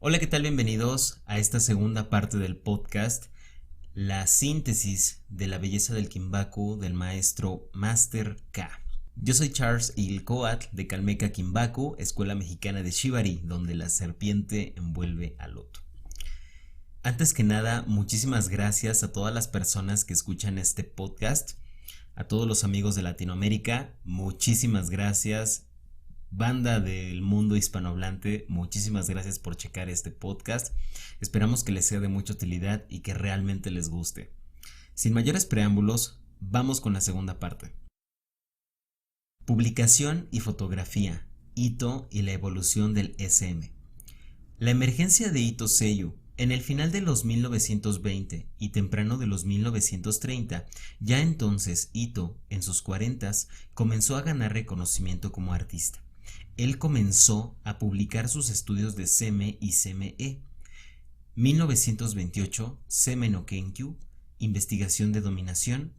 Hola, ¿qué tal? Bienvenidos a esta segunda parte del podcast, la síntesis de la belleza del Kinbaku del maestro Master K. Yo soy Charles Ilcoatl de Calmeca Kinbaku, escuela mexicana de Shibari, donde la serpiente envuelve al loto. Antes que nada, muchísimas gracias a todas las personas que escuchan este podcast, a todos los amigos de Latinoamérica, muchísimas gracias. Banda del mundo hispanohablante, muchísimas gracias por checar este podcast. Esperamos que les sea de mucha utilidad y que realmente les guste. Sin mayores preámbulos, vamos con la segunda parte. Publicación y fotografía, Ito y la evolución del SM. La emergencia de Ito Seiyu en el final de los 1920 y temprano de los 1930, ya entonces Ito, en sus 40s, comenzó a ganar reconocimiento como artista. Él comenzó a publicar sus estudios de Seme y Seme-e. 1928, Seme no Kenkyu, investigación de dominación.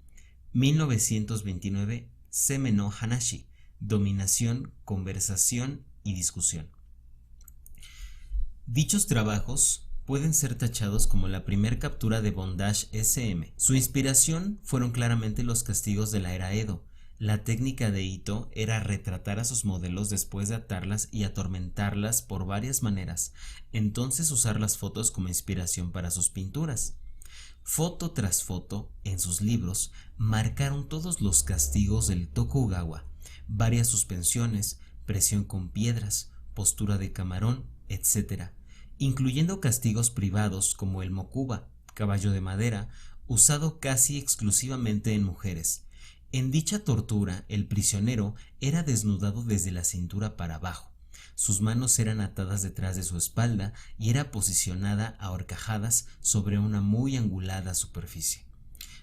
1929, Seme no Hanashi, dominación, conversación y discusión. Dichos trabajos pueden ser tachados como la primer captura de bondage SM. Su inspiración fueron claramente los castigos de la era Edo. La técnica de Ito era retratar a sus modelos después de atarlas y atormentarlas por varias maneras, entonces usar las fotos como inspiración para sus pinturas. Foto tras foto, en sus libros, marcaron todos los castigos del Tokugawa, varias suspensiones, presión con piedras, postura de camarón, etc., incluyendo castigos privados como el mokuba, caballo de madera, usado casi exclusivamente en mujeres. En dicha tortura, el prisionero era desnudado desde la cintura para abajo. Sus manos eran atadas detrás de su espalda y era posicionada a horcajadas sobre una muy angulada superficie.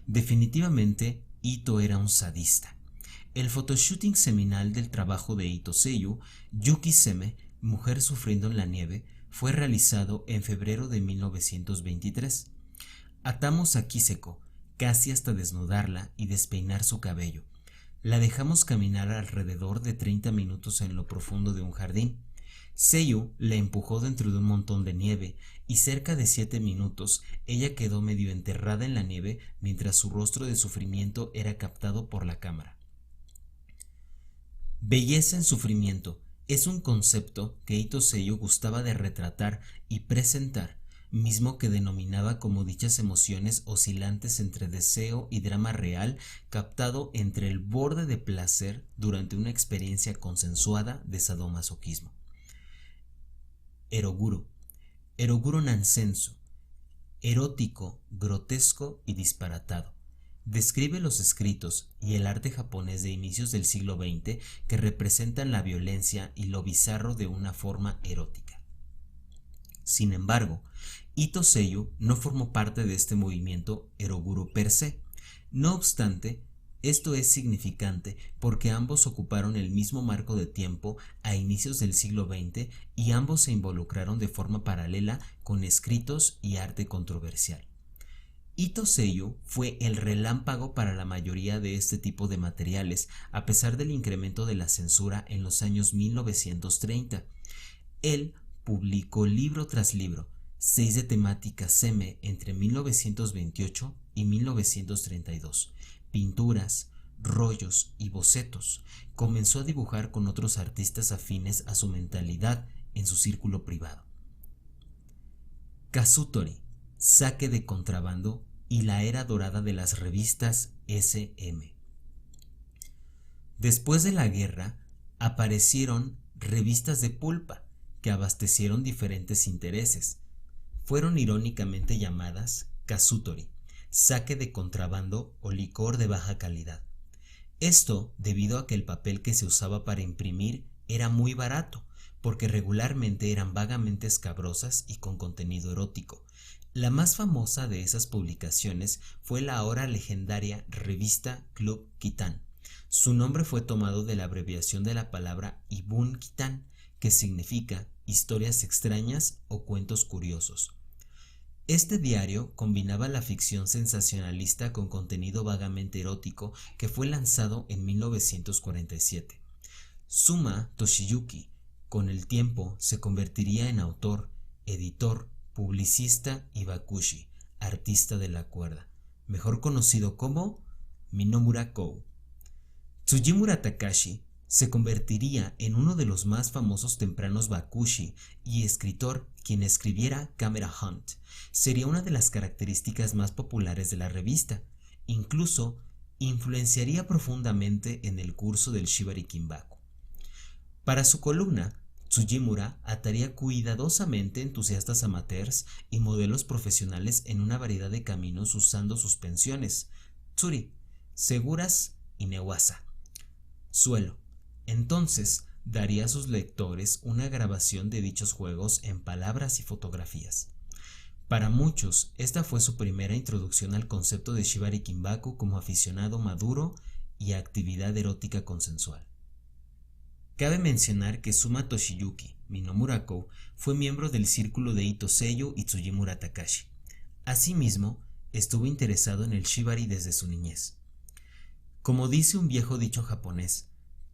Definitivamente, Ito era un sadista. El photoshooting seminal del trabajo de Ito Seiyu, Yuki Seme, mujer sufriendo en la nieve, fue realizado en febrero de 1923. Atamos a Kiseko, casi hasta desnudarla y despeinar su cabello. La dejamos caminar alrededor de 30 minutos en lo profundo de un jardín. Seiyu la empujó dentro de un montón de nieve y cerca de 7 minutos ella quedó medio enterrada en la nieve mientras su rostro de sufrimiento era captado por la cámara. Belleza en sufrimiento es un concepto que Ito Seiyu gustaba de retratar y presentar, mismo que denominaba como dichas emociones oscilantes entre deseo y drama real captado entre el borde de placer durante una experiencia consensuada de sadomasoquismo. Eroguro nansensu, erótico, grotesco y disparatado. Describe los escritos y el arte japonés de inicios del siglo XX que representan la violencia y lo bizarro de una forma erótica. Sin embargo, Ito Seiyu no formó parte de este movimiento eroguro per se. No obstante, esto es significante porque ambos ocuparon el mismo marco de tiempo a inicios del siglo XX y ambos se involucraron de forma paralela con escritos y arte controversial. Ito Seiyu fue el relámpago para la mayoría de este tipo de materiales, a pesar del incremento de la censura en los años 1930. Él publicó libro tras libro, 6 de temática Seme entre 1928 y 1932, pinturas, rollos y bocetos. Comenzó a dibujar con otros artistas afines a su mentalidad en su círculo privado. Kazutori, saque de contrabando y la era dorada de las revistas SM. Después de la guerra, aparecieron revistas de pulpa que abastecieron diferentes intereses. Fueron irónicamente llamadas Kazutori, saque de contrabando o licor de baja calidad. Esto debido a que el papel que se usaba para imprimir era muy barato, porque regularmente eran vagamente escabrosas y con contenido erótico. La más famosa de esas publicaciones fue la ahora legendaria revista Club Kitan. Su nombre fue tomado de la abreviación de la palabra Ibun Kitan, que significa historias extrañas o cuentos curiosos. Este diario combinaba la ficción sensacionalista con contenido vagamente erótico que fue lanzado en 1947. Suma Toshiyuki, con el tiempo, se convertiría en autor editor, publicista y bakushi, artista de la cuerda, mejor conocido como Minomura Kou. Tsujimura Takashi se convertiría en uno de los más famosos tempranos bakushi y escritor quien escribiera Camera Hunt. Sería una de las características más populares de la revista. Incluso influenciaría profundamente en el curso del Shibari Kinbaku. Para su columna, Tsujimura ataría cuidadosamente entusiastas amateurs y modelos profesionales en una variedad de caminos usando suspensiones, tsuri, seguras y newasa. Suelo. Entonces daría a sus lectores una grabación de dichos juegos en palabras y fotografías. Para muchos, esta fue su primera introducción al concepto de Shibari Kinbaku como aficionado maduro y actividad erótica consensual. Cabe mencionar que Suma Toshiyuki, Minomura Kou, fue miembro del círculo de Ito Seiyu y Tsujimura Takashi. Asimismo, estuvo interesado en el Shibari desde su niñez. Como dice un viejo dicho japonés,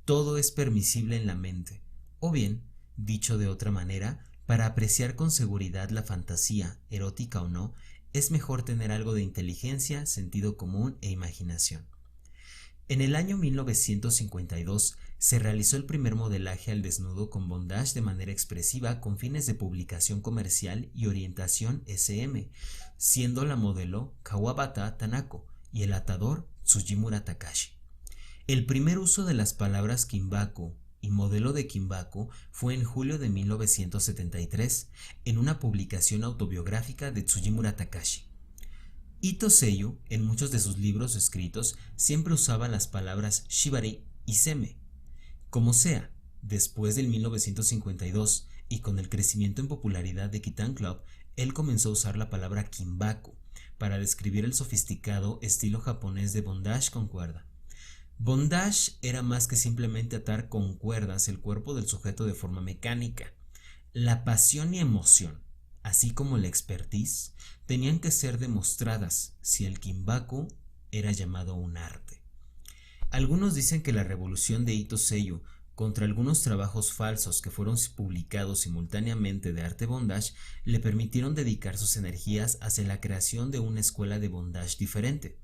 todo es permisible en la mente, o bien, dicho de otra manera, para apreciar con seguridad la fantasía, erótica o no, es mejor tener algo de inteligencia, sentido común e imaginación. En el año 1952 se realizó el primer modelaje al desnudo con bondage de manera expresiva con fines de publicación comercial y orientación SM, siendo la modelo Kawabata Tanako y el atador Tsujimura Takashi. El primer uso de las palabras Kinbaku y modelo de Kinbaku fue en julio de 1973 en una publicación autobiográfica de Tsujimura Takashi. Ito Seiyu, en muchos de sus libros escritos, siempre usaba las palabras Shibari y Seme. Como sea, después del 1952 y con el crecimiento en popularidad de Kitan Club, él comenzó a usar la palabra Kinbaku para describir el sofisticado estilo japonés de bondage con cuerda. Bondage era más que simplemente atar con cuerdas el cuerpo del sujeto de forma mecánica. La pasión y emoción, así como la expertise, tenían que ser demostradas si el Kinbaku era llamado un arte. Algunos dicen que la revolución de Ito Seiyu contra algunos trabajos falsos que fueron publicados simultáneamente de arte bondage le permitieron dedicar sus energías hacia la creación de una escuela de bondage diferente.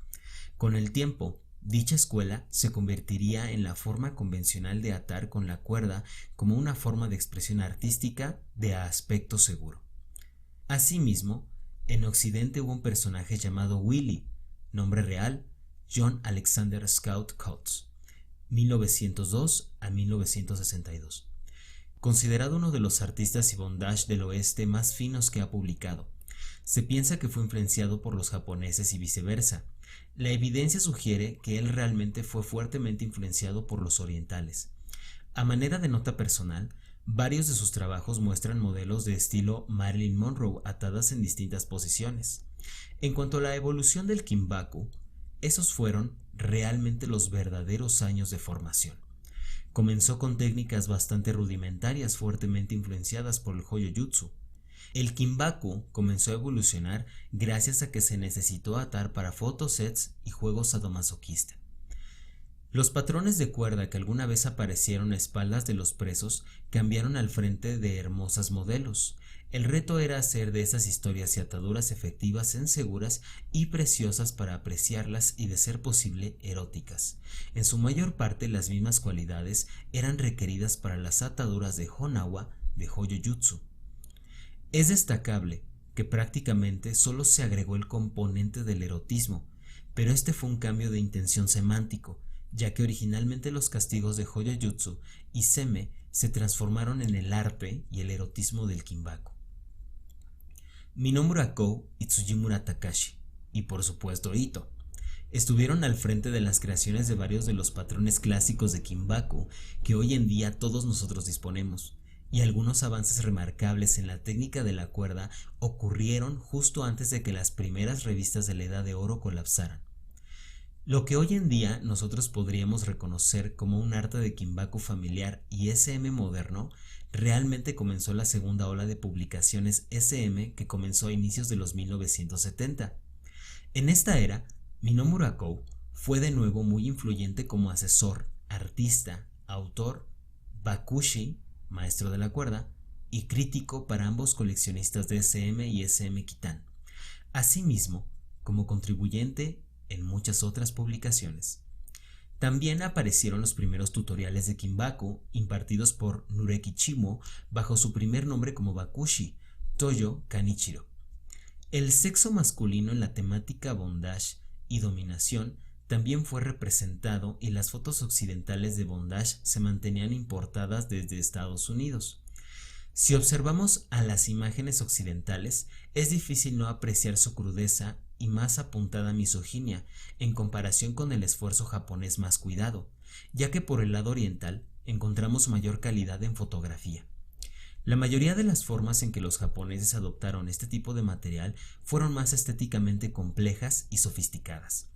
Con el tiempo, dicha escuela se convertiría en la forma convencional de atar con la cuerda como una forma de expresión artística de aspecto seguro. Asimismo, en Occidente hubo un personaje llamado Willy, nombre real, John Alexander Scout Coates, 1902 a 1962. Considerado uno de los artistas y bondage del oeste más finos que ha publicado. Se piensa que fue influenciado por los japoneses y viceversa. La evidencia sugiere que él realmente fue fuertemente influenciado por los orientales. A manera de nota personal, varios de sus trabajos muestran modelos de estilo Marilyn Monroe atadas en distintas posiciones. En cuanto a la evolución del Kinbaku, esos fueron realmente los verdaderos años de formación. Comenzó con técnicas bastante rudimentarias fuertemente influenciadas por el Hoyo-Jutsu. El Kinbaku comenzó a evolucionar gracias a que se necesitó atar para fotosets y juegos sadomasoquista. Los patrones de cuerda que alguna vez aparecieron a espaldas de los presos cambiaron al frente de hermosas modelos. El reto era hacer de esas historias y ataduras efectivas en seguras y preciosas para apreciarlas y, de ser posible, eróticas. En su mayor parte, las mismas cualidades eran requeridas para las ataduras de Honawa de Hoyo-Jutsu. Es destacable que prácticamente solo se agregó el componente del erotismo, pero este fue un cambio de intención semántico, ya que originalmente los castigos de Hoyo-Jutsu y Seme se transformaron en el arte y el erotismo del Kinbaku. Minomura Kou y Tsujimura Takashi, y por supuesto Ito, estuvieron al frente de las creaciones de varios de los patrones clásicos de Kinbaku que hoy en día todos nosotros disponemos, y algunos avances remarcables en la técnica de la cuerda ocurrieron justo antes de que las primeras revistas de la Edad de Oro colapsaran. Lo que hoy en día nosotros podríamos reconocer como un arte de Kinbaku familiar y SM moderno, realmente comenzó la segunda ola de publicaciones SM que comenzó a inicios de los 1970. En esta era, Minomura Kou fue de nuevo muy influyente como asesor, artista, autor, bakushi, maestro de la cuerda, y crítico para ambos coleccionistas de SM y SM Kitan, asimismo como contribuyente en muchas otras publicaciones. También aparecieron los primeros tutoriales de Kinbaku impartidos por Nureki Chimo bajo su primer nombre como Bakushi, Toyo Kanichiro. El sexo masculino en la temática bondage y dominación también fue representado y las fotos occidentales de bondage se mantenían importadas desde Estados Unidos. Si observamos a las imágenes occidentales, es difícil no apreciar su crudeza y más apuntada misoginia en comparación con el esfuerzo japonés más cuidado, ya que por el lado oriental encontramos mayor calidad en fotografía. La mayoría de las formas en que los japoneses adoptaron este tipo de material fueron más estéticamente complejas y sofisticadas.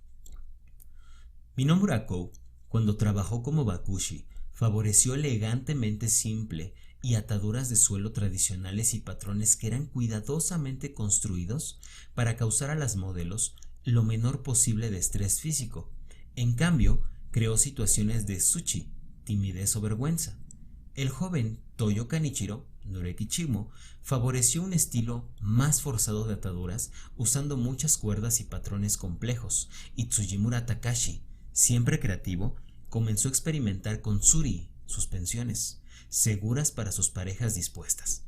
Minobu Kou, cuando trabajó como bakushi, favoreció elegantemente simple y ataduras de suelo tradicionales y patrones que eran cuidadosamente construidos para causar a las modelos lo menor posible de estrés físico. En cambio, creó situaciones de tsuchi, timidez o vergüenza. El joven Toyo Kanichiro, Nureki Chimo, favoreció un estilo más forzado de ataduras usando muchas cuerdas y patrones complejos, y Tsujimura Takashi, siempre creativo, comenzó a experimentar con tsuri, suspensiones, seguras para sus parejas dispuestas.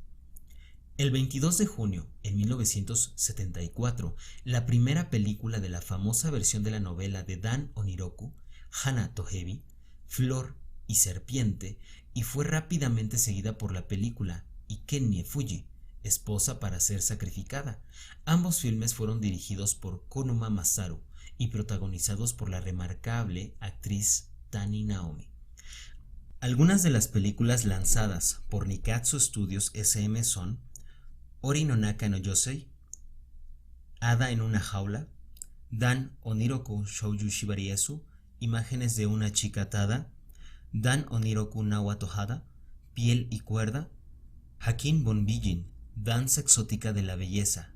El 22 de junio de 1974, la primera película de la famosa versión de la novela de Dan Oniroku, Hana Tohebi, Flor y Serpiente, y fue rápidamente seguida por la película Ikennie Fuji, Esposa para ser sacrificada. Ambos filmes fueron dirigidos por Konuma Masaru y protagonizados por la remarcable actriz Tani Naomi. Algunas de las películas lanzadas por Nikatsu Studios SM son Ori no Naka no Yosei, Hada en una jaula, Dan Oniroku Shouju Shibariesu, Imágenes de una chica atada, Dan Oniroku Nawa Tohada, Piel y cuerda, Hakin Bonbijin, Danza exótica de la belleza.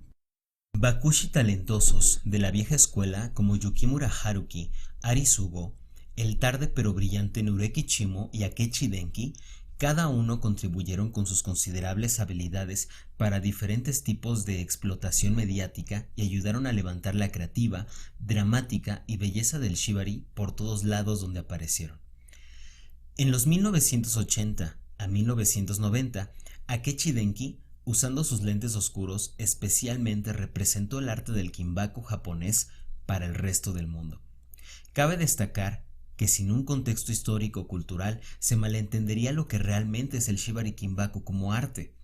Bakushi talentosos de la vieja escuela como Yukimura Haruki, Ari Sugo, el tarde pero brillante Nureki Chimo y Akechi Denki, cada uno contribuyeron con sus considerables habilidades para diferentes tipos de explotación mediática y ayudaron a levantar la creativa, dramática y belleza del shibari por todos lados donde aparecieron. En los 1980 a 1990, Akechi Denki, usando sus lentes oscuros, especialmente representó el arte del Kinbaku japonés para el resto del mundo. Cabe destacar que sin un contexto histórico-cultural se malentendería lo que realmente es el Shibari Kinbaku como arte,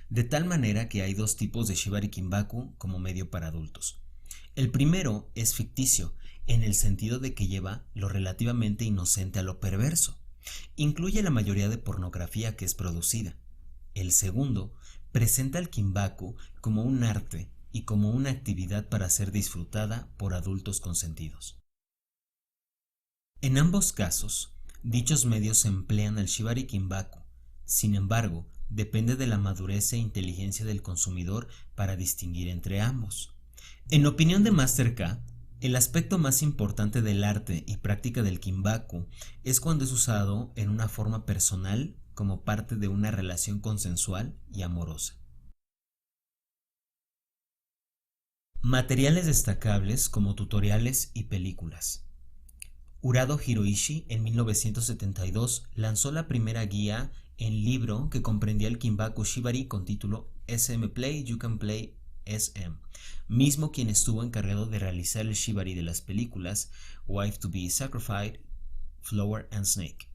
de tal manera que hay dos tipos de Shibari Kinbaku como medio para adultos. El primero es ficticio, en el sentido de que lleva lo relativamente inocente a lo perverso. Incluye la mayoría de pornografía que es producida. El segundo presenta al Kinbaku como un arte y como una actividad para ser disfrutada por adultos consentidos. En ambos casos, dichos medios emplean al Shibari Kinbaku. Sin embargo, depende de la madurez e inteligencia del consumidor para distinguir entre ambos. En opinión de Master K, el aspecto más importante del arte y práctica del Kinbaku es cuando es usado en una forma personal como parte de una relación consensual y amorosa. Materiales destacables como tutoriales y películas. Urado Hiroishi en 1972 lanzó la primera guía en libro que comprendía el Kinbaku Shibari con título SM Play You Can Play SM, mismo quien estuvo encargado de realizar el shibari de las películas Wife to be Sacrificed, Flower and Snake.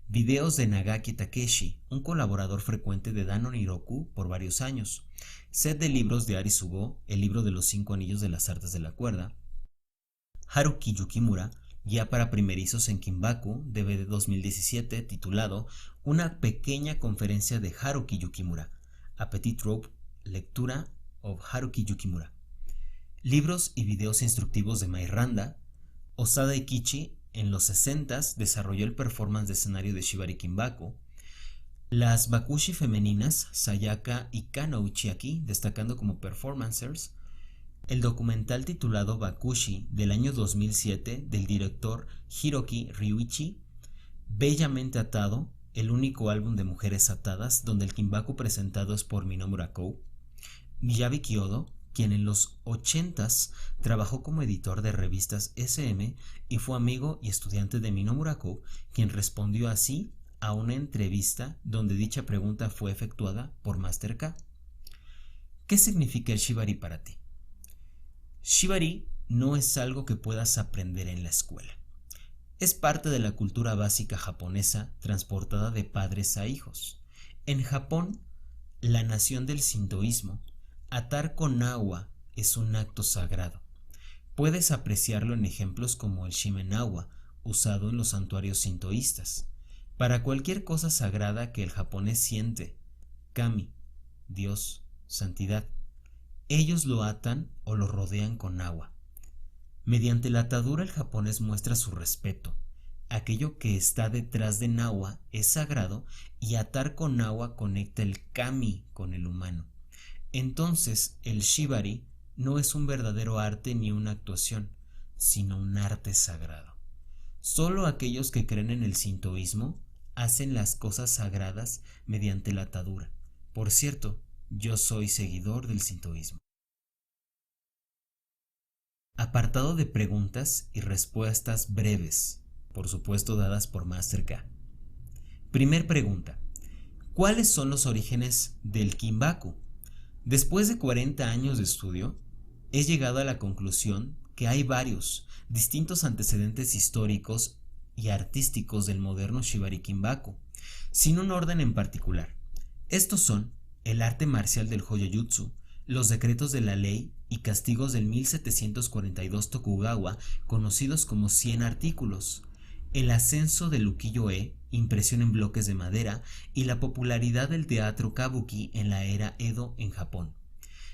Videos de Nagaki Takeshi, un colaborador frecuente de Dan Oniroku por varios años. Set de libros de Ari Sugo, el libro de los 5 anillos de las artes de la cuerda. Haruki Yukimura, guía para primerizos en Kinbaku, DVD 2017, titulado Una pequeña conferencia de Haruki Yukimura. Appetit Rope, lectura of Haruki Yukimura. Libros y videos instructivos de Mai Randa. Osada Ikichi en los 60s desarrolló el performance de escenario de Shibari Kinbaku. Las Bakushi femeninas, Sayaka y Kano Uchiaki, destacando como performancers. El documental titulado Bakushi del año 2007 del director Hiroki Ryuichi, Bellamente atado, el único álbum de mujeres atadas donde el Kinbaku presentado es por Minoru Kou, Miyabi Kyodo, quien en los 80s trabajó como editor de revistas SM y fue amigo y estudiante de Minoru Kou, quien respondió así a una entrevista donde dicha pregunta fue efectuada por Master K. ¿Qué significa el Shibari para ti? Shibari no es algo que puedas aprender en la escuela. Es parte de la cultura básica japonesa transportada de padres a hijos. En Japón, la nación del sintoísmo, atar con agua es un acto sagrado. Puedes apreciarlo en ejemplos como el shimenawa, usado en los santuarios sintoístas. Para cualquier cosa sagrada que el japonés siente, kami, Dios, santidad, ellos lo atan o lo rodean con agua. Mediante la atadura el japonés muestra su respeto. Aquello que está detrás de Nawa es sagrado y atar con agua conecta el kami con el humano. Entonces el shibari no es un verdadero arte ni una actuación, sino un arte sagrado. Solo aquellos que creen en el sintoísmo hacen las cosas sagradas mediante la atadura. Por cierto, yo soy seguidor del sintoísmo. Apartado de preguntas y respuestas breves, por supuesto dadas por Master K. Primer pregunta: ¿cuáles son los orígenes del Kinbaku? Después de 40 años de estudio, he llegado a la conclusión que hay varios distintos antecedentes históricos y artísticos del moderno Shibari Kinbaku, sin un orden en particular. Estos son el arte marcial del Hoyo-Jutsu, los decretos de la ley y castigos del 1742 Tokugawa, conocidos como 100 artículos, el ascenso del ukiyo-e, impresión en bloques de madera, y la popularidad del teatro kabuki en la era Edo en Japón.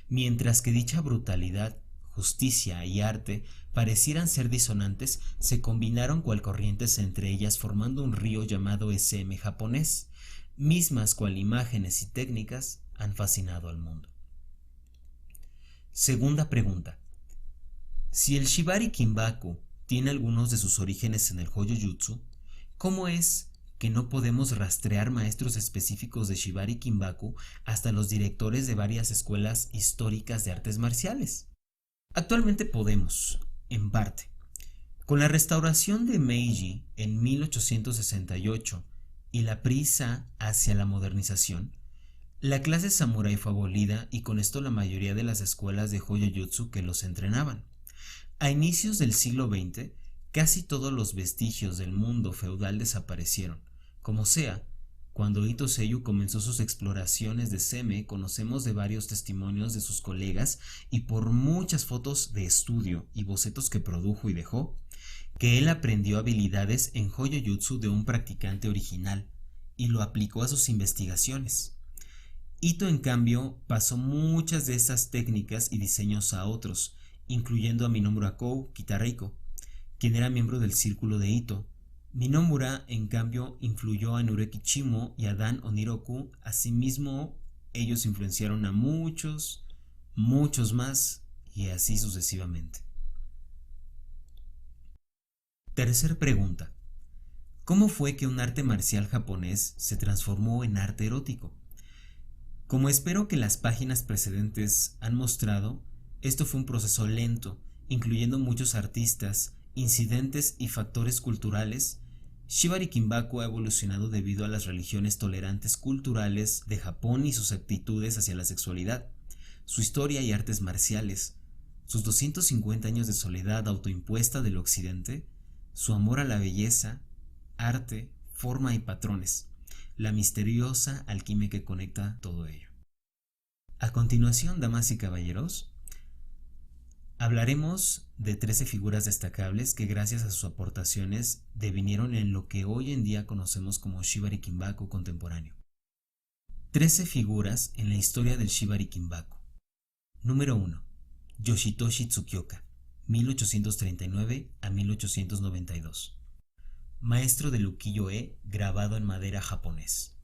Mientras que dicha brutalidad, justicia y arte parecieran ser disonantes, se combinaron cual corrientes entre ellas formando un río llamado SM japonés, mismas cual imágenes y técnicas han fascinado al mundo. Segunda pregunta: si el Shibari Kinbaku tiene algunos de sus orígenes en el Hoyo-Jutsu, ¿cómo es que no podemos rastrear maestros específicos de Shibari Kinbaku hasta los directores de varias escuelas históricas de artes marciales? Actualmente podemos, en parte. Con la restauración de Meiji en 1868 y la prisa hacia la modernización, la clase samurái fue abolida y con esto la mayoría de las escuelas de Hoyo-Jutsu que los entrenaban. A inicios del siglo XX, casi todos los vestigios del mundo feudal desaparecieron. Como sea, cuando Ito Seiyu comenzó sus exploraciones de Seme, conocemos de varios testimonios de sus colegas y por muchas fotos de estudio y bocetos que produjo y dejó, que él aprendió habilidades en Hoyo-Jutsu de un practicante original y lo aplicó a sus investigaciones. Ito, en cambio, pasó muchas de esas técnicas y diseños a otros, incluyendo a Minoru Kou Kitariko, quien era miembro del círculo de Ito. Minomura, en cambio, influyó a Nureki Chimo y a Dan Oniroku. Asimismo, ellos influenciaron a muchos más, y así sucesivamente. Tercer pregunta: ¿cómo fue que un arte marcial japonés se transformó en arte erótico? Como espero que las páginas precedentes han mostrado, esto fue un proceso lento, incluyendo muchos artistas, incidentes y factores culturales. Shibari Kinbaku ha evolucionado debido a las religiones tolerantes culturales de Japón y sus actitudes hacia la sexualidad, su historia y artes marciales, sus 250 años de soledad autoimpuesta del occidente, su amor a la belleza, arte, forma y patrones, la misteriosa alquimia que conecta todo ello. A continuación, damas y caballeros, hablaremos de 13 figuras destacables que gracias a sus aportaciones devinieron en lo que hoy en día conocemos como Shibari Kinbaku contemporáneo. 13 figuras en la historia del Shibari Kinbaku. Número 1. Yoshitoshi Tsukioka, 1839 a 1892. Maestro del ukiyo-e grabado en madera japonés.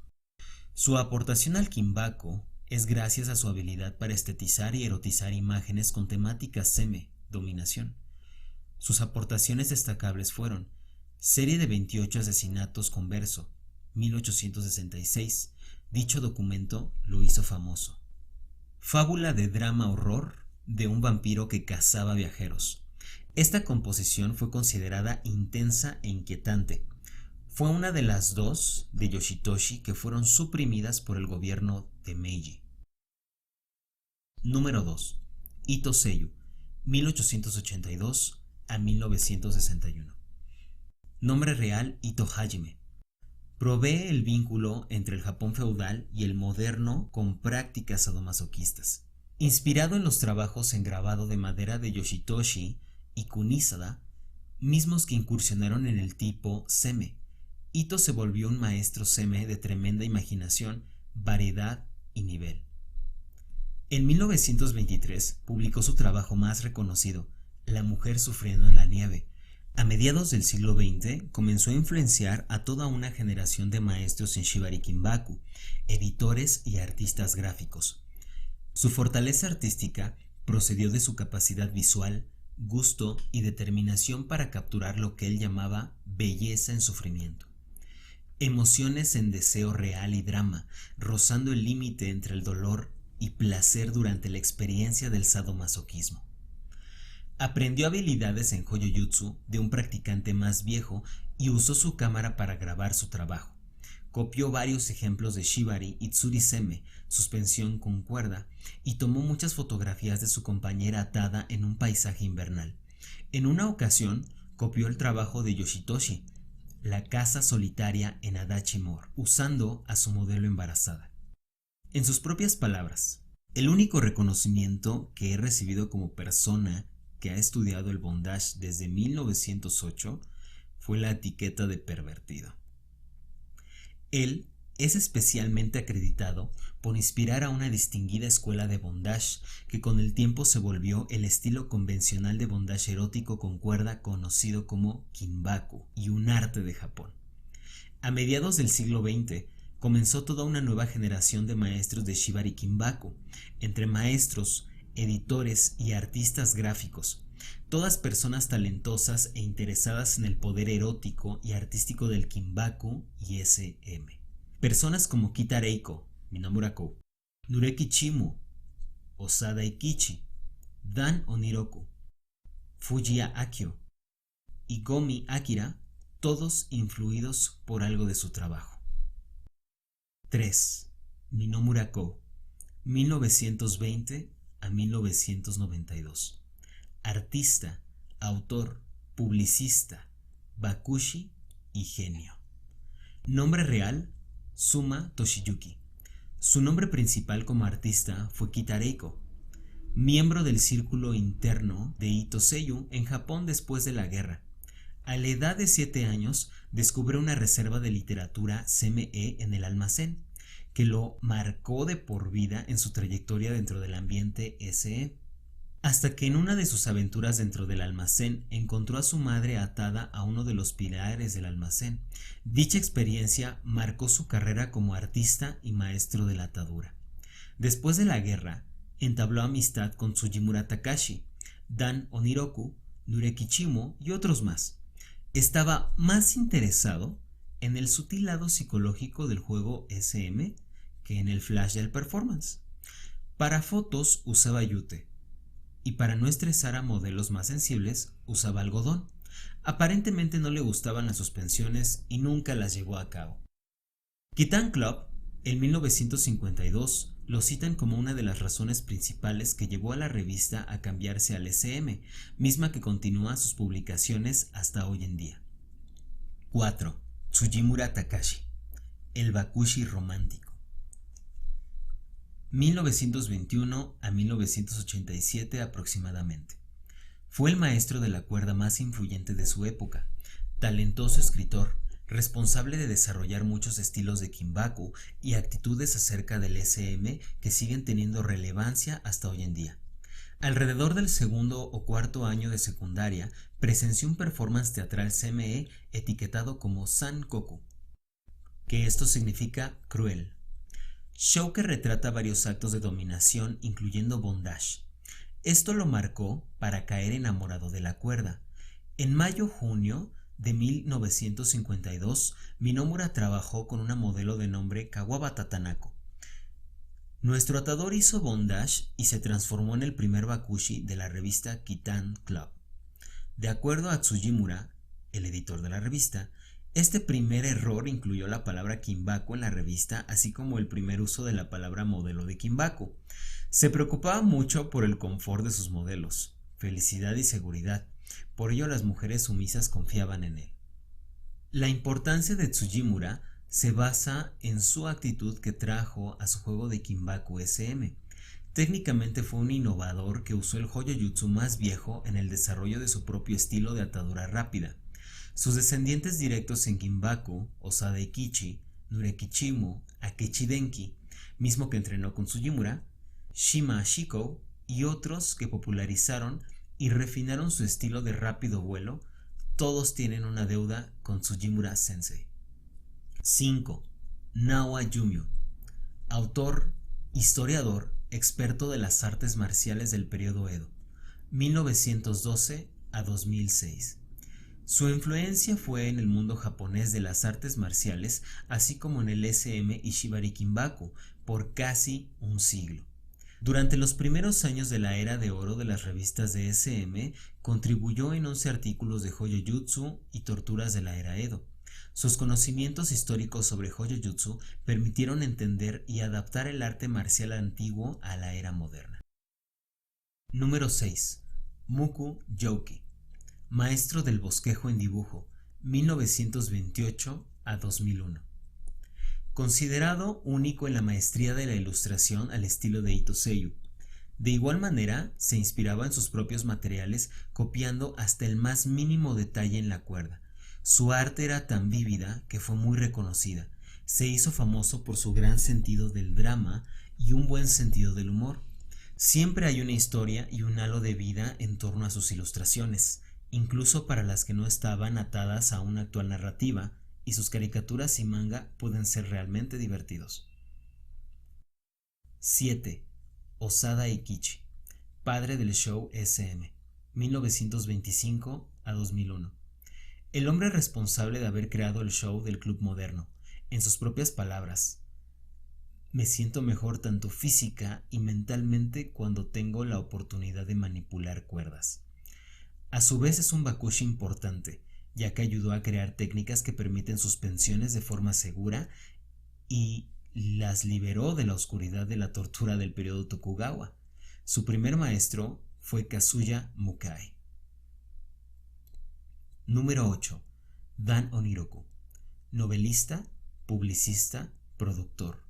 Su aportación al Kinbaku es gracias a su habilidad para estetizar y erotizar imágenes con temática seme, dominación. Sus aportaciones destacables fueron serie de 28 asesinatos con verso, 1866. Dicho documento lo hizo famoso. Fábula de drama-horror de un vampiro que cazaba viajeros. Esta composición fue considerada intensa e inquietante. Fue una de las dos de Yoshitoshi que fueron suprimidas por el gobierno de Meiji. Número 2. Ito Seiyu, 1882 a 1961. Nombre real: Ito Hajime. Provee el vínculo entre el Japón feudal y el moderno con prácticas sadomasoquistas. Inspirado en los trabajos en grabado de madera de Yoshitoshi y Kunisada, mismos que incursionaron en el tipo seme, Ito se volvió un maestro seme de tremenda imaginación, variedad y nivel. En 1923 publicó su trabajo más reconocido, La mujer sufriendo en la nieve. A mediados del siglo XX comenzó a influenciar a toda una generación de maestros en Shibari Kinbaku, editores y artistas gráficos. Su fortaleza artística procedió de su capacidad visual, gusto y determinación para capturar lo que él llamaba belleza en sufrimiento. Emociones en deseo real y drama, rozando el límite entre el dolor y placer durante la experiencia del sadomasoquismo. Aprendió habilidades en Hoyo-Jutsu de un practicante más viejo y usó su cámara para grabar su trabajo. Copió varios ejemplos de Shibari y Tsuri-seme, suspensión con cuerda, y tomó muchas fotografías de su compañera atada en un paisaje invernal. En una ocasión, copió el trabajo de Yoshitoshi, La casa solitaria en Adachi Moor, usando a su modelo embarazada. En sus propias palabras, el único reconocimiento que he recibido como persona que ha estudiado el bondage desde 1908 fue la etiqueta de pervertido. Él es especialmente acreditado por inspirar a una distinguida escuela de bondage que con el tiempo se volvió el estilo convencional de bondage erótico con cuerda conocido como Kinbaku y un arte de Japón. A mediados del siglo XX comenzó toda una nueva generación de maestros de Shibari Kinbaku, entre maestros, editores y artistas gráficos, todas personas talentosas e interesadas en el poder erótico y artístico del Kinbaku y SM. Personas como Kita Reiko, Minamura Kou, Nureki Chimu, Osada Ikichi, Dan Oniroku, Fujiya Akio y Gomi Akira, todos influidos por algo de su trabajo. 3. Minomura Kou, 1920 a 1992. Artista, autor, publicista, bakushi y genio. Nombre real: Suma Toshiyuki. Su nombre principal como artista fue Kita Reiko, miembro del círculo interno de Ito Seiyu en Japón después de la guerra. A la edad de 7 años descubrió una reserva de literatura CME en el almacén, que lo marcó de por vida en su trayectoria dentro del ambiente SE. Hasta que en una de sus aventuras dentro del almacén encontró a su madre atada a uno de los pilares del almacén. Dicha experiencia marcó su carrera como artista y maestro de la atadura. Después de la guerra, entabló amistad con Tsujimura Takashi, Dan Oniroku, Nureki Chimu y otros más. Estaba más interesado en el sutil lado psicológico del juego SM que en el flash del performance. Para fotos usaba yute, y para no estresar a modelos más sensibles usaba algodón. Aparentemente no le gustaban las suspensiones y nunca las llevó a cabo. Kitan Club, en 1952, lo citan como una de las razones principales que llevó a la revista a cambiarse al SM, misma que continúa sus publicaciones hasta hoy en día. 4. Tsujimura Takashi, el bakushi romántico. 1921 a 1987 aproximadamente. Fue el maestro de la cuerda más influyente de su época, talentoso escritor, responsable de desarrollar muchos estilos de Kinbaku y actitudes acerca del SM que siguen teniendo relevancia hasta hoy en día. Alrededor del segundo o cuarto año de secundaria, presenció un performance teatral CME etiquetado como Sankoku, que esto significa cruel. Show que retrata varios actos de dominación, incluyendo bondage. Esto lo marcó para caer enamorado de la cuerda. En mayo-junio de 1952, Minomura trabajó con una modelo de nombre Kawabata Tanako. Nuestro atador hizo bondage y se transformó en el primer bakushi de la revista Kitan Club. De acuerdo a Tsujimura, el editor de la revista, este primer error incluyó la palabra Kinbaku en la revista, así como el primer uso de la palabra modelo de Kinbaku. Se preocupaba mucho por el confort de sus modelos, felicidad y seguridad. Por ello las mujeres sumisas confiaban en él. La importancia de Tsujimura se basa en su actitud que trajo a su juego de Kinbaku SM. Técnicamente fue un innovador que usó el Hoyo-Jutsu más viejo en el desarrollo de su propio estilo de atadura rápida. Sus descendientes directos en Kinbaku, Osada Ikichi, Nurekichimu, Akechi Denki, mismo que entrenó con Tsujimura, Shima Ashiko y otros que popularizaron y refinaron su estilo de rápido vuelo, todos tienen una deuda con Tsujimura Sensei. 5. Naoa Yumio, autor, historiador, experto de las artes marciales del periodo Edo, 1912 a 2006. Su influencia fue en el mundo japonés de las artes marciales, así como en el SM y Shibari Kinbaku, por casi un siglo. Durante los primeros años de la era de oro de las revistas de SM, contribuyó en 11 artículos de Hoyo-Jutsu y torturas de la era Edo. Sus conocimientos históricos sobre Hoyo-Jutsu permitieron entender y adaptar el arte marcial antiguo a la era moderna. Número 6. Muku Youki, maestro del bosquejo en dibujo, 1928 a 2001. Considerado único en la maestría de la ilustración al estilo de Ito Seiyu. De igual manera, se inspiraba en sus propios materiales, copiando hasta el más mínimo detalle en la cuerda. Su arte era tan vívida que fue muy reconocida. Se hizo famoso por su gran sentido del drama y un buen sentido del humor. Siempre hay una historia y un halo de vida en torno a sus ilustraciones, incluso para las que no estaban atadas a una actual narrativa, y sus caricaturas y manga pueden ser realmente divertidos. 7. Osada Ikichi, padre del show SM, 1925 a 2001. El hombre responsable de haber creado el show del club moderno. En sus propias palabras: me siento mejor tanto física y mentalmente cuando tengo la oportunidad de manipular cuerdas. A su vez es un bakushi importante, ya que ayudó a crear técnicas que permiten suspensiones de forma segura y las liberó de la oscuridad de la tortura del periodo Tokugawa. Su primer maestro fue Kazuya Mukai. Número 8. Dan Oniroku, novelista, publicista, productor.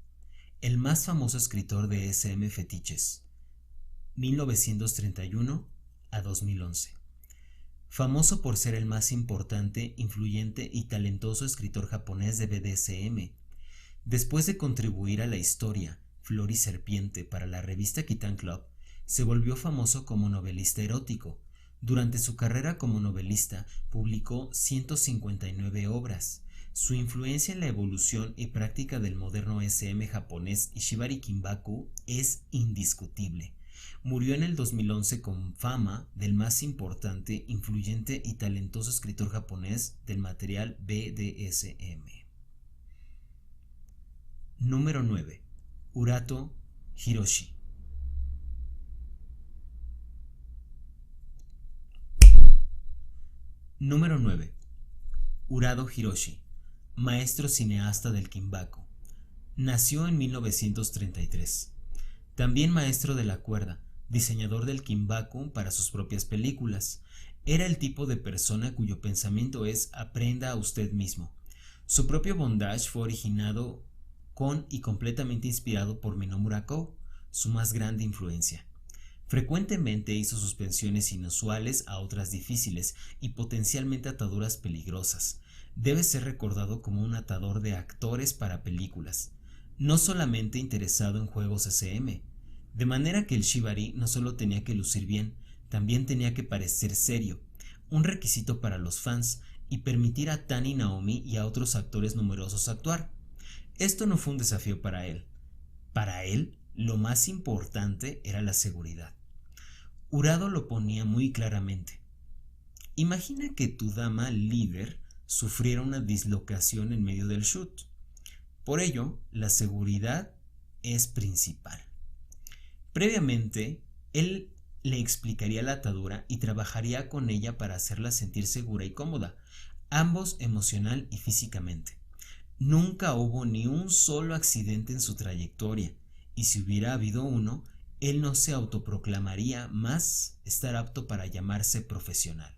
El más famoso escritor de SM fetiches, 1931 a 2011. Famoso por ser el más importante, influyente y talentoso escritor japonés de BDSM. Después de contribuir a la historia Flor y Serpiente para la revista Kitan Club, se volvió famoso como novelista erótico. Durante su carrera como novelista publicó 159 obras. Su influencia en la evolución y práctica del moderno SM japonés y Shibari Kinbaku es indiscutible. Murió en el 2011 con fama del más importante, influyente y talentoso escritor japonés del material BDSM. Número 9. Urato Hiroshi. Número 9. Urado Hiroshi, maestro cineasta del Kinbaku. Nació en 1933. También maestro de la cuerda, diseñador del Kinbaku para sus propias películas. Era el tipo de persona cuyo pensamiento es aprenda a usted mismo. Su propio bondage fue originado con y completamente inspirado por Minomura Kou, su más grande influencia. Frecuentemente hizo suspensiones inusuales a otras difíciles y potencialmente ataduras peligrosas. Debe ser recordado como un atador de actores para películas, no solamente interesado en juegos SM, de manera que el shibari no solo tenía que lucir bien, también tenía que parecer serio, un requisito para los fans, y permitir a Tani Naomi y a otros actores numerosos actuar. Esto no fue un desafío para él. Para él, lo más importante era la seguridad. Urado lo ponía muy claramente. Imagina que tu dama líder sufriera una dislocación en medio del shoot. Por ello, la seguridad es principal. Previamente, él le explicaría la atadura y trabajaría con ella para hacerla sentir segura y cómoda, ambos emocional y físicamente. Nunca hubo ni un solo accidente en su trayectoria, y si hubiera habido uno, él no se autoproclamaría más estar apto para llamarse profesional.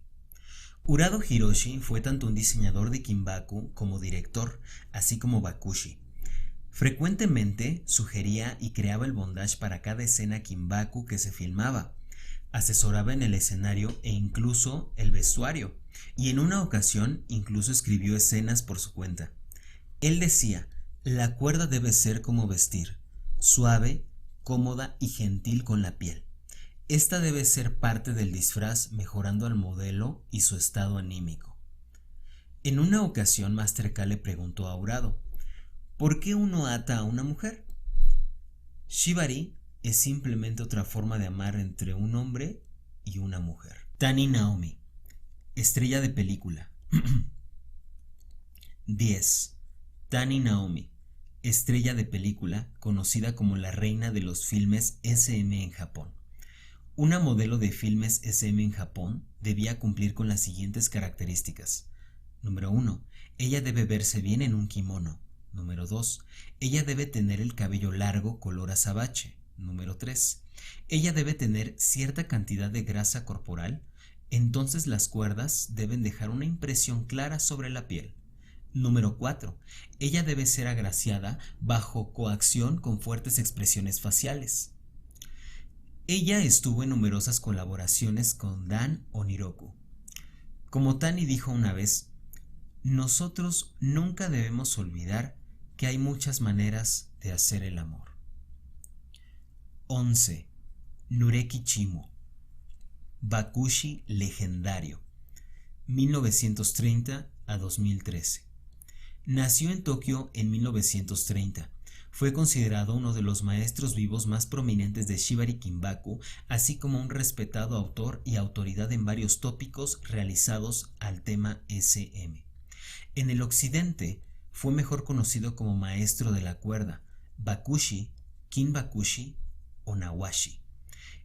Urado Hiroshi fue tanto un diseñador de Kinbaku como director, así como bakushi. Frecuentemente sugería y creaba el bondage para cada escena Kinbaku que se filmaba, asesoraba en el escenario e incluso el vestuario, y en una ocasión incluso escribió escenas por su cuenta. Él decía, la cuerda debe ser como vestir, suave, cómoda y gentil con la piel. Esta debe ser parte del disfraz mejorando al modelo y su estado anímico. En una ocasión Master K le preguntó a Urado, ¿por qué uno ata a una mujer? Shibari es simplemente otra forma de amar entre un hombre y una mujer. Tani Naomi, estrella de película. 10. Tani Naomi, estrella de película conocida como la reina de los filmes SM en Japón. Una modelo de filmes SM en Japón debía cumplir con las siguientes características. Número 1. Ella debe verse bien en un kimono. Número 2. Ella debe tener el cabello largo color azabache. Número 3. Ella debe tener cierta cantidad de grasa corporal, entonces las cuerdas deben dejar una impresión clara sobre la piel. Número 4. Ella debe ser agraciada bajo coacción con fuertes expresiones faciales. Ella estuvo en numerosas colaboraciones con Dan Oniroku. Como Tani dijo una vez, nosotros nunca debemos olvidar que hay muchas maneras de hacer el amor. 11. Nureki Chimo, bakushi legendario, 1930 a 2013. Nació en Tokio en 1930. Fue considerado uno de los maestros vivos más prominentes de Shibari Kinbaku, así como un respetado autor y autoridad en varios tópicos realizados al tema SM. En el occidente fue mejor conocido como maestro de la cuerda, bakushi, kinbakushi o nawashi.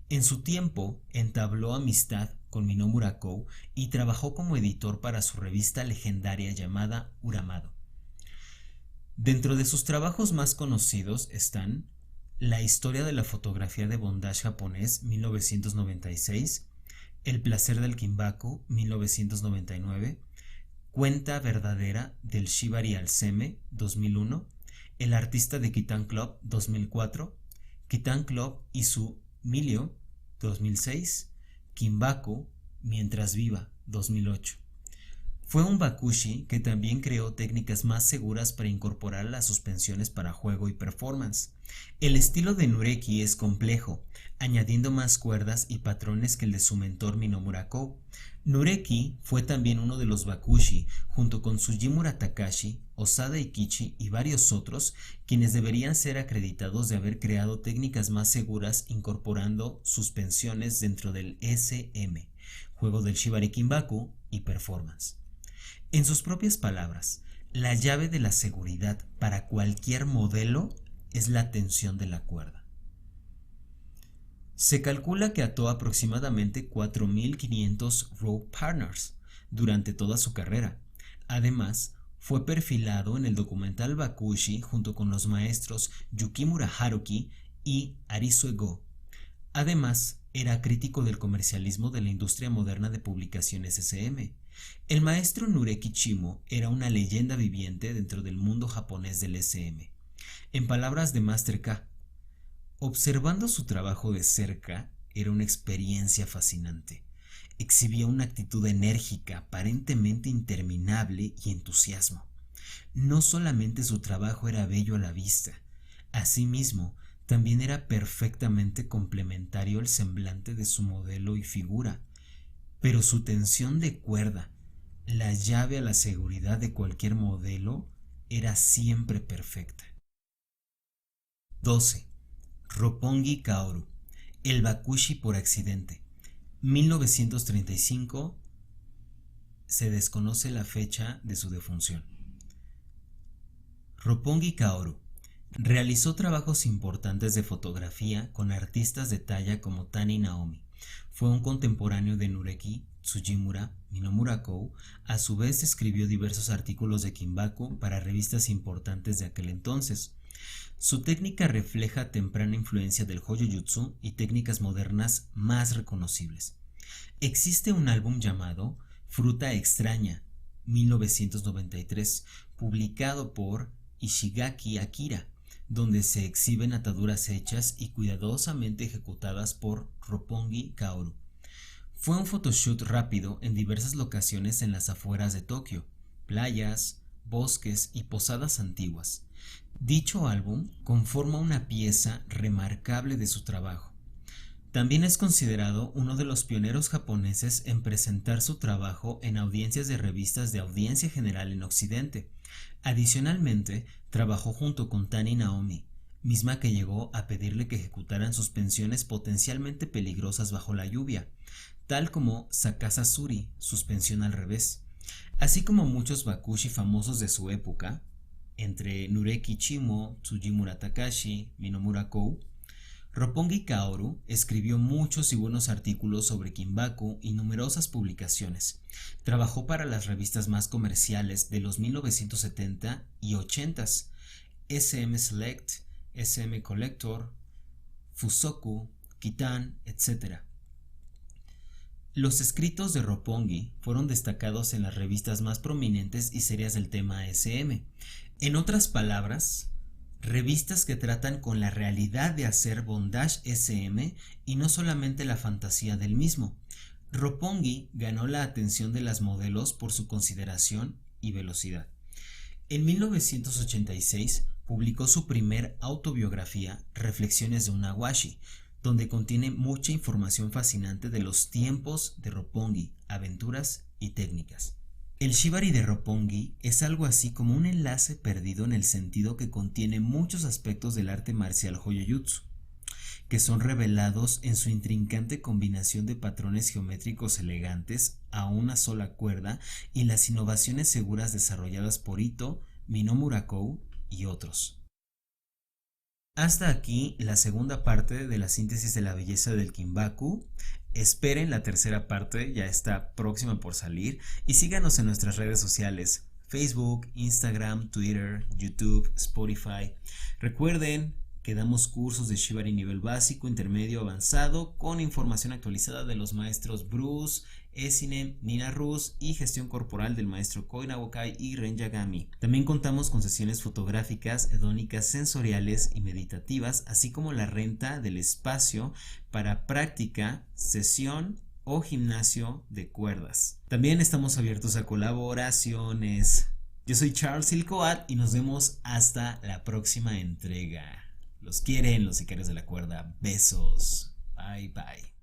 En su tiempo entabló amistad con Minobu Kou y trabajó como editor para su revista legendaria llamada Uramado. Dentro de sus trabajos más conocidos están La historia de la fotografía de bondage japonés 1996, El placer del Kinbaku 1999, Cuenta verdadera del Shibari al Seme 2001, El artista de Kitan Club 2004, Kitan Club y su Milio 2006, Kinbaku mientras viva 2008. Fue un bakushi que también creó técnicas más seguras para incorporar las suspensiones para juego y performance. El estilo de Nureki es complejo, añadiendo más cuerdas y patrones que el de su mentor Minobu Kou. Nureki fue también uno de los bakushi, junto con Sugimura Takashi, Osada Ikichi y varios otros, quienes deberían ser acreditados de haber creado técnicas más seguras incorporando suspensiones dentro del SM, juego del Shibari Kinbaku y performance. En sus propias palabras, la llave de la seguridad para cualquier modelo es la tensión de la cuerda. Se calcula que ató aproximadamente 4.500 rope partners durante toda su carrera. Además, fue perfilado en el documental Bakushi junto con los maestros Yukimura Haruki y Arisue Go. Además, era crítico del comercialismo de la industria moderna de publicaciones SM. El maestro Nureki Chimo era una leyenda viviente dentro del mundo japonés del SM. En palabras de Master K, observando su trabajo de cerca era una experiencia fascinante. Exhibía una actitud enérgica, aparentemente interminable y entusiasmo. No solamente su trabajo era bello a la vista, asimismo, también era perfectamente complementario al semblante de su modelo y figura. Pero su tensión de cuerda, la llave a la seguridad de cualquier modelo, era siempre perfecta. 12. Roppongi Kaoru, el bakushi por accidente, 1935 se desconoce la fecha de su defunción. Roppongi Kaoru realizó trabajos importantes de fotografía con artistas de talla como Tani Naomi. Fue un contemporáneo de Nureki Tsujimura Minomura Kou. A su vez escribió diversos artículos de Kinbaku para revistas importantes de aquel entonces. Su técnica refleja temprana influencia del Hoyojutsu y técnicas modernas más reconocibles. Existe un álbum llamado Fruta Extraña, 1993, publicado por Ishigaki Akira, donde se exhiben ataduras hechas y cuidadosamente ejecutadas por Roppongi Kaoru. Fue un photoshoot rápido en diversas locaciones en las afueras de Tokio, playas, bosques y posadas antiguas. Dicho álbum conforma una pieza remarcable de su trabajo. También es considerado uno de los pioneros japoneses en presentar su trabajo en audiencias de revistas de audiencia general en Occidente. Adicionalmente, trabajó junto con Tani Naomi, misma que llegó a pedirle que ejecutaran suspensiones potencialmente peligrosas bajo la lluvia, tal como Sakasa Suri, suspensión al revés, así como muchos bakushi famosos de su época, entre Nureki Chimo, Tsujimura Takashi, Minomura Kou. Roppongi Kaoru escribió muchos y buenos artículos sobre Kinbaku y numerosas publicaciones. Trabajó para las revistas más comerciales de los 1970 y 80s, SM Select, SM Collector, Fusoku, Kitan, etc. Los escritos de Roppongi fueron destacados en las revistas más prominentes y serias del tema SM. En otras palabras, revistas que tratan con la realidad de hacer bondage SM y no solamente la fantasía del mismo. Roppongi ganó la atención de las modelos por su consideración y velocidad. En 1986 publicó su primer autobiografía, Reflexiones de un Awashi, donde contiene mucha información fascinante de los tiempos de Roppongi, aventuras y técnicas. El shibari de Roppongi es algo así como un enlace perdido en el sentido que contiene muchos aspectos del arte marcial Hoyojutsu, que son revelados en su intrincante combinación de patrones geométricos elegantes a una sola cuerda y las innovaciones seguras desarrolladas por Ito, Minomura Kou y otros. Hasta aquí la segunda parte de la síntesis de la belleza del Kinbaku. Esperen la tercera parte, ya está próxima por salir, y síganos en nuestras redes sociales, Facebook, Instagram, Twitter, YouTube, Spotify. Recuerden que damos cursos de shibari nivel básico, intermedio, avanzado, con información actualizada de los maestros Bruce, Esinem, Nina Rus y gestión corporal del maestro Koi Nawokai y Ren Yagami. También contamos con sesiones fotográficas, hedónicas, sensoriales y meditativas, así como la renta del espacio para práctica, sesión o gimnasio de cuerdas. También estamos abiertos a colaboraciones. Yo soy Charles Silcoat y nos vemos hasta la próxima entrega. Los quieren los sicarios de la cuerda. Besos. Bye bye.